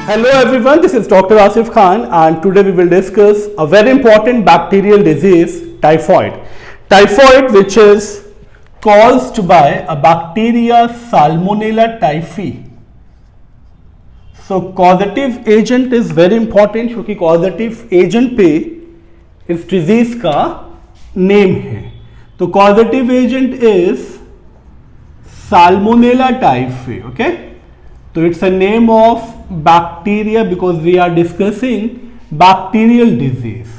Hello everyone, this is Dr. Asif Khan and today we will discuss a very important bacterial disease, typhoid. Typhoid, which is caused by a bacteria Salmonella typhi. So causative agent is very important क्योंकि causative agent पे इस disease का name है. तो causative agent is Salmonella typhi, okay? So it's a name of bacteria because we are discussing bacterial disease.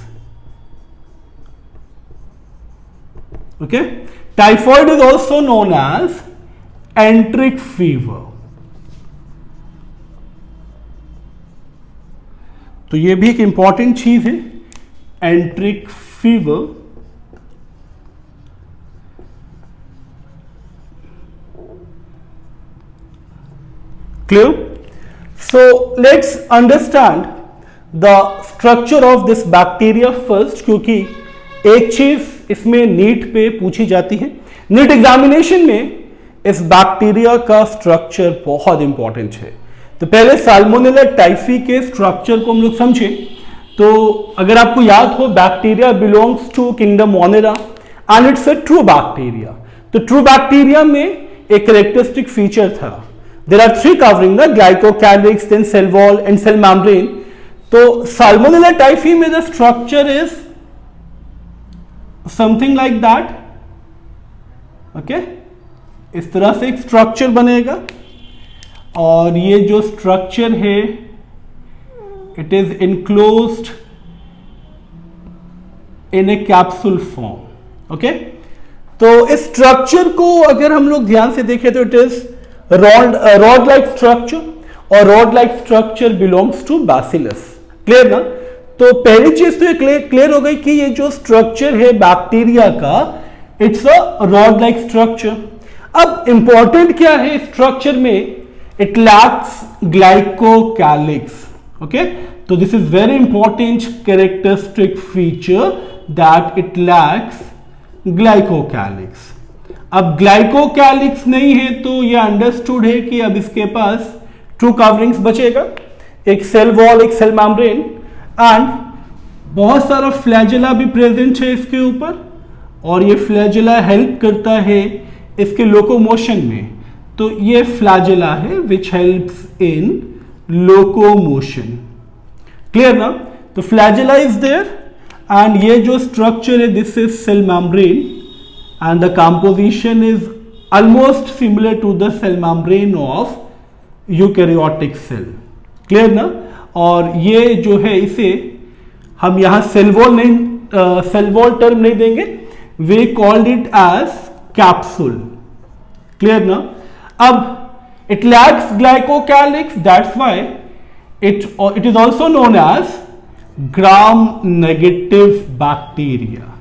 Okay, typhoid is also known as enteric fever. तो ये भी एक इंपॉर्टेंट चीज है, एंट्रिक fever. Clear? So let's understand the structure of this bacteria first, क्योंकि एक चीज इसमें नीट पे पूछी जाती है. नीट एग्जामिनेशन में इस बैक्टीरिया का स्ट्रक्चर बहुत इंपॉर्टेंट है. तो पहले साल्मोनेला टाइफी के स्ट्रक्चर को हम लोग समझे. तो अगर आपको याद हो, bacteria belongs to kingdom Monera and it's a true bacteria. तो ट्रू बैक्टीरिया में एक कैरेक्टरिस्टिक फीचर था. There are three covering, the glycocalyx, then cell wall and cell membrane. तो Salmonella typhi में the structure is something like that. Okay? इस तरह से एक structure बनेगा और ये जो structure है it is enclosed in a capsule form. Okay? तो इस structure को अगर हम लोग ध्यान से देखें तो it is rod like structure और rod like structure belongs to bacillus. Clear ना? तो पहली चीज तो ये क्लियर हो गई कि ये जो स्ट्रक्चर है बैक्टीरिया का, it's a rod like structure. अब इंपॉर्टेंट क्या है स्ट्रक्चर में? It lacks glycocalyx. ओके, तो this is very important characteristic feature that it lacks glycocalyx. अब ग्लाइकोकैलिक्स नहीं है तो ये अंडरस्टूड है कि अब इसके पास टू कवरिंग्स बचेगा, एक सेल वॉल, एक सेल मेम्ब्रेन, एंड बहुत सारा फ्लैजेला भी प्रेजेंट है इसके ऊपर और ये फ्लैजेला हेल्प करता है इसके लोकोमोशन में. तो ये फ्लैजेला है which helps in locomotion. Clear ना? तो फ्लैजेला इज देयर एंड ये जो स्ट्रक्चर है this is cell membrane and the composition is almost similar to the cell membrane of eukaryotic cell. Clear ना? और ये जो है इसे हम यहाँ सेल वॉल टर्म नहीं देंगे, we called it as capsule. Clear ना? अब it lacks glycocalyx, that's why it is also known as gram negative bacteria.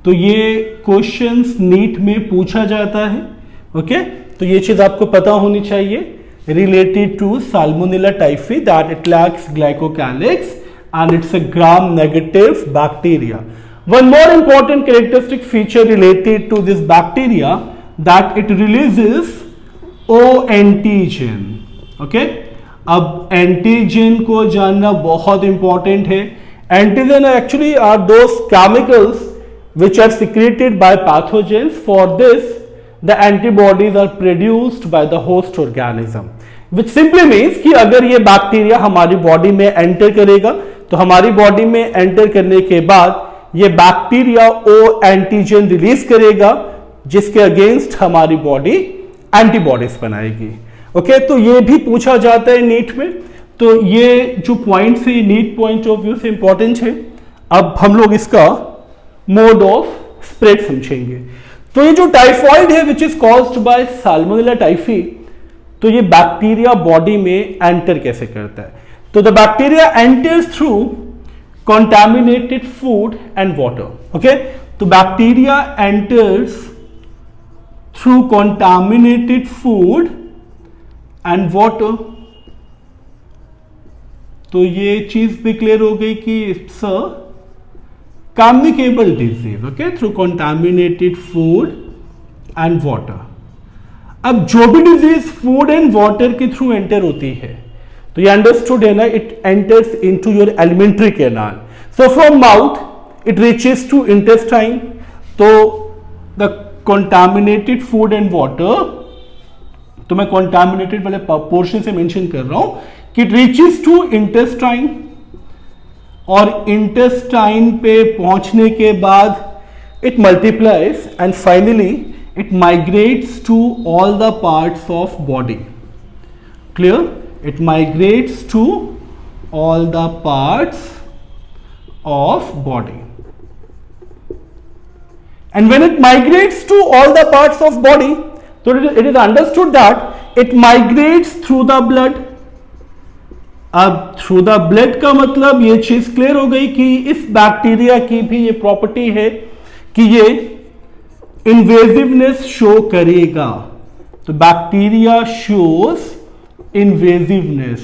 तो ये क्वेश्चंस नीट में पूछा जाता है. ओके, तो ये चीज आपको पता होनी चाहिए related to Salmonella typhi that it lacks glycocalyx and it's a gram negative bacteria. One more important characteristic feature related to this bacteria that it releases O antigen. Okay, अब एंटीजन को जानना बहुत इंपॉर्टेंट है. Antigen actually are those chemicals which are secreted by pathogens. For this, the antibodies are produced by the host organism, which simply means कि अगर ये bacteria हमारी body में एंटर करेगा तो हमारी बॉडी में एंटर करने के बाद ये बैक्टीरिया ओ एंटीजन रिलीज करेगा जिसके अगेंस्ट हमारी बॉडी एंटीबॉडीज बनाएगी. ओके, तो ये भी पूछा जाता है नीट में. तो ये जो पॉइंट्स है नीट पॉइंट ऑफ व्यू से इंपॉर्टेंट है. अब हम लोग इसका मोड ऑफ स्प्रेड समझेंगे. तो ये जो टाइफॉइड है which is caused by salmonella typhi, तो ये बैक्टीरिया बॉडी में एंटर कैसे करता है? तो the bacteria enters through contaminated food and water. Okay, तो bacteria enters through contaminated food and water. तो ये चीज भी क्लियर हो गई कि it's a communicable disease, okay, through contaminated food and water. अब जो भी डिजीज फूड एंड वाटर के थ्रू एंटर होती है तो ये अंडरस्टूड है ना, it enters into your alimentary canal. So from mouth it reaches to intestine. तो the contaminated food and water, तो मैं कंटामिनेटेड वाले पोर्शन से मेंशन कर रहा हूं कि इट रीचेस टू इंटेस्टाइन, और इंटेस्टाइन पे पहुंचने के बाद it multiplies and finally it migrates to all the parts of body. Clear? It migrates to all the parts of body. And when it migrates to all the parts of body, so it is understood that it migrates through the blood. अब through the blood का मतलब ये चीज clear हो गई कि इस bacteria की भी ये प्रॉपर्टी है कि ये इन्वेजिवनेस शो करेगा. तो बैक्टीरिया शोज इन्वेजिवनेस.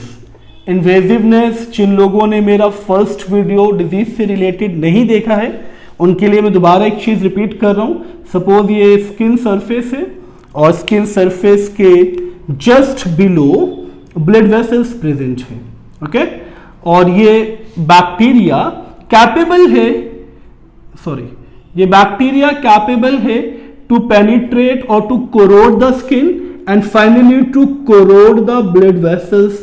इन्वेजिवनेस जिन लोगों ने मेरा फर्स्ट वीडियो डिजीज से रिलेटेड नहीं देखा है उनके लिए मैं दोबारा एक चीज रिपीट कर रहा हूं. सपोज ये स्किन सरफेस है और स्किन सरफेस के just below blood vessels present है. ओके, और ये बैक्टीरिया कैपेबल है, सॉरी, ये बैक्टीरिया कैपेबल है टू पेनिट्रेट और to corrode the skin and finally to corrode the blood vessels.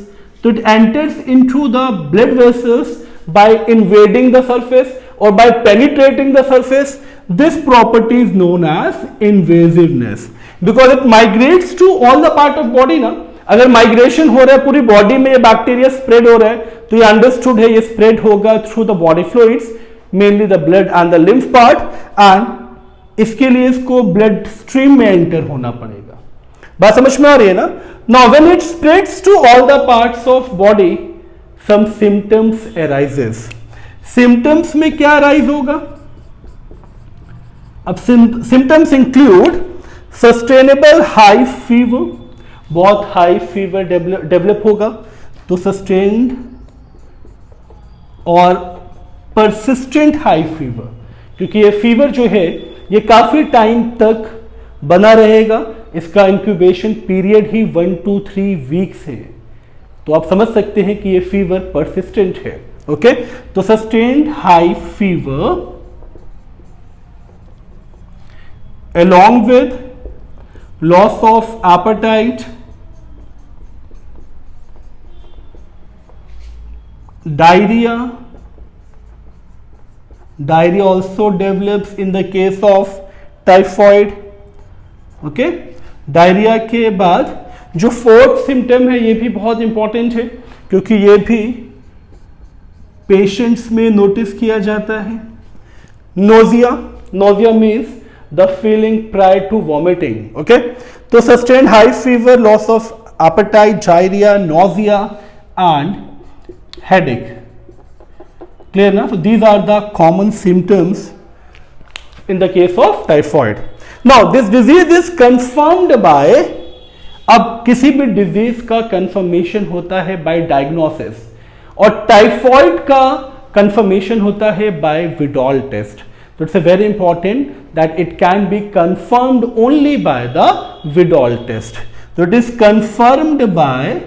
तो it enters into the blood vessels by invading the surface और by penetrating the surface. This property is known as invasiveness because it migrates to all the part of body ना. अगर migration हो रहा है पूरी body में, ये bacteria spread हो रहा है, तो ये अंडरस्टूड है ये स्प्रेड होगा through the body fluids, mainly the blood and the lymph part, and इसके लिए इसको ब्लड स्ट्रीम में एंटर होना पड़ेगा. बात समझ में आ रही है ना. Now when it spreads to all the parts of body, some symptoms arises. Symptoms में क्या अराइज होगा? अब symptoms include sustainable high fever, बहुत हाई फीवर डेवलप होगा. तो सस्टेन्ड और परसिस्टेंट हाई फीवर, क्योंकि ये फीवर जो है ये काफी टाइम तक बना रहेगा. इसका incubation period he 1 to 3 weeks है. तो आप समझ सकते हैं कि ये फीवर परसिस्टेंट है. ओके, तो sustained high fever along with loss of appetite, diarrhea also develops in the case of typhoid. Okay, diarrhoea के बाद जो फोर्थ सिम्टम है ये भी बहुत इंपॉर्टेंट है क्योंकि ये भी पेशेंट्स में नोटिस किया जाता है. Nausea. Nausea means the feeling prior to vomiting. Okay, तो sustained high fever, loss of appetite, diarrhoea, nausea and headache. Clear na? So these are the common symptoms in the case of typhoid. Now this disease is confirmed by, अब किसी भी disease का confirmation होता है by diagnosis और typhoid का confirmation होता है बाय विडॉल टेस्ट. तो it's very important that it can be confirmed only by the Widal test. तो it is confirmed by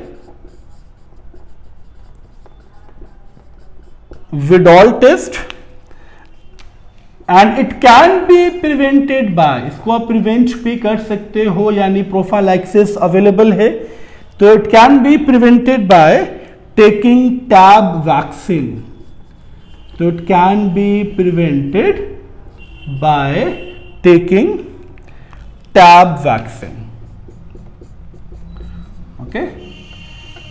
Widal test and it can be prevented by, इसको आप prevent भी कर सकते हो यानी प्रोफाइलैक्सिस अवेलेबल है. तो it can be prevented by taking TAB vaccine. तो it can be prevented by taking TAB vaccine. Okay,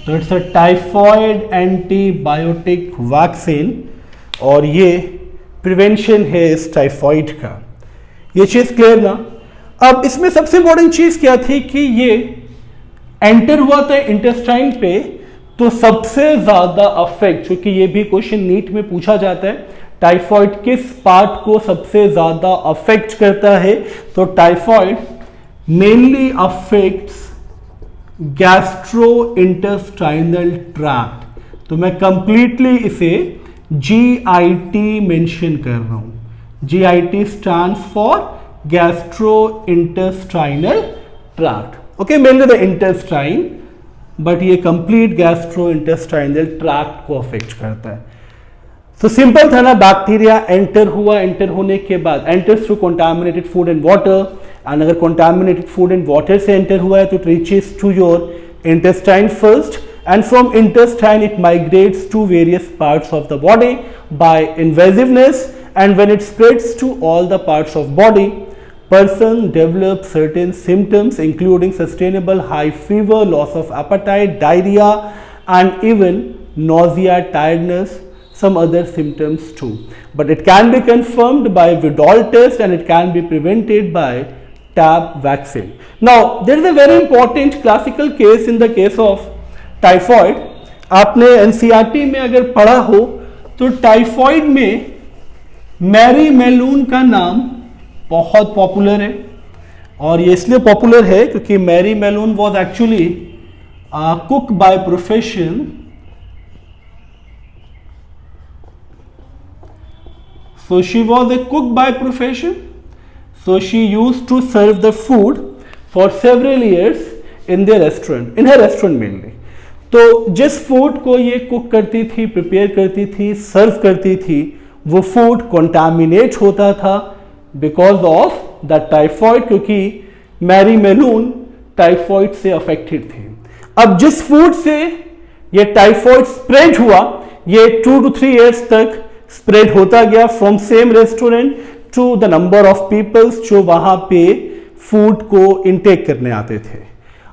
तो it's a typhoid antibiotic vaccine और ये प्रिवेंशन है इस टाइफॉइड का. ये चीज क्लियर ना. अब इसमें सबसे इंपॉर्टेंट चीज क्या थी कि ये एंटर हुआ था इंटेस्टाइन पे, तो सबसे ज्यादा अफेक्ट, क्योंकि ये भी क्वेश्चन नीट में पूछा जाता है, टाइफॉइड किस पार्ट को सबसे ज्यादा अफेक्ट करता है. तो typhoid mainly affects gastrointestinal tract. तो मैं कंप्लीटली इसे GIT मेंशन कर रहा हूं. GIT stands for gastrointestinal tract. Okay, mainly the intestine, but ये कंप्लीट गैस्ट्रो इंटेस्टाइनल ट्रैक्ट को अफेक्ट करता है। तो सिंपल था ना, बैक्टीरिया एंटर हुआ, एंटर होने के बाद enters through contaminated food and water, and अगर कंटामिनेटेड फूड एंड वाटर से एंटर हुआ है तो it reaches to your intestine first, and from intestine it migrates to various parts of the body by invasiveness, and when it spreads to all the parts of body, person develops certain symptoms including sustainable high fever, loss of appetite, diarrhea, and even nausea, tiredness, some other symptoms too. But it can be confirmed by Vidal test, and it can be prevented by tab vaccine. Now there is a very important classical case in the case of typhoid. आपने NCERT में अगर पढ़ा हो तो typhoid में Mary मेलून का नाम बहुत पॉपुलर है, और ये इसलिए पॉपुलर है क्योंकि Mary Mallon was actually cook by profession. So she was a cook by profession. So she used to serve the food for several years in their restaurant, in her restaurant mainly. तो जिस food को ये cook करती थी, prepare करती थी, सर्व करती थी, वो फूड कंटामिनेट होता था बिकॉज ऑफ द टाइफॉइड, क्योंकि मैरी मेलून टाइफॉइड से अफेक्टेड थी. अब जिस फूड से ये टाइफॉइड स्प्रेड हुआ, ये 2 to 3 years तक स्प्रेड होता गया from same restaurant to the number of peoples जो वहां पे फूड को इनटेक करने आते थे.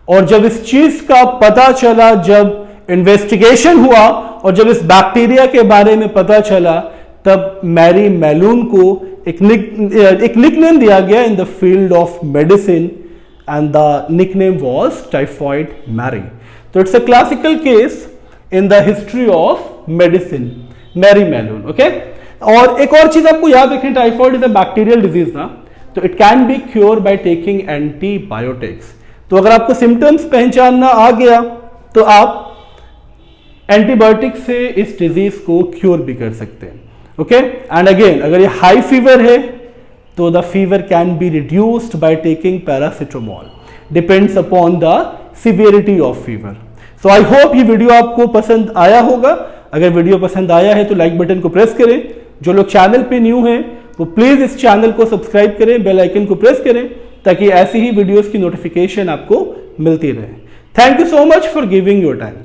और जब इस चीज का पता चला, जब इन्वेस्टिगेशन हुआ और जब इस बैक्टीरिया के बारे में पता चला, तब मैरी मेलून को एक निकनेम दिया गया in the field of medicine, and the nickname was Typhoid Mary. तो it's a classical case in the history of medicine, Mary Mallon. Okay, और एक और चीज आपको याद रखें, typhoid is a bacterial disease ना, तो it can be cure by taking antibiotics. तो अगर आपको सिम्टम्स पहचानना आ गया तो आप एंटीबायोटिक से इस डिजीज को क्योर भी कर सकते हैं. ओके, एंड अगेन अगर ये हाई फीवर है तो the fever can be reduced by taking paracetamol, depends upon the severity of fever. So I hope ये वीडियो आपको पसंद आया होगा. अगर वीडियो पसंद आया है तो लाइक बटन को प्रेस करें. जो लोग चैनल पे न्यू हैं वो प्लीज इस चैनल को सब्सक्राइब करें, बेल आइकन को प्रेस करें ताकि ऐसी ही वीडियोस की नोटिफिकेशन आपको मिलती रहे. Thank you so much for giving your time.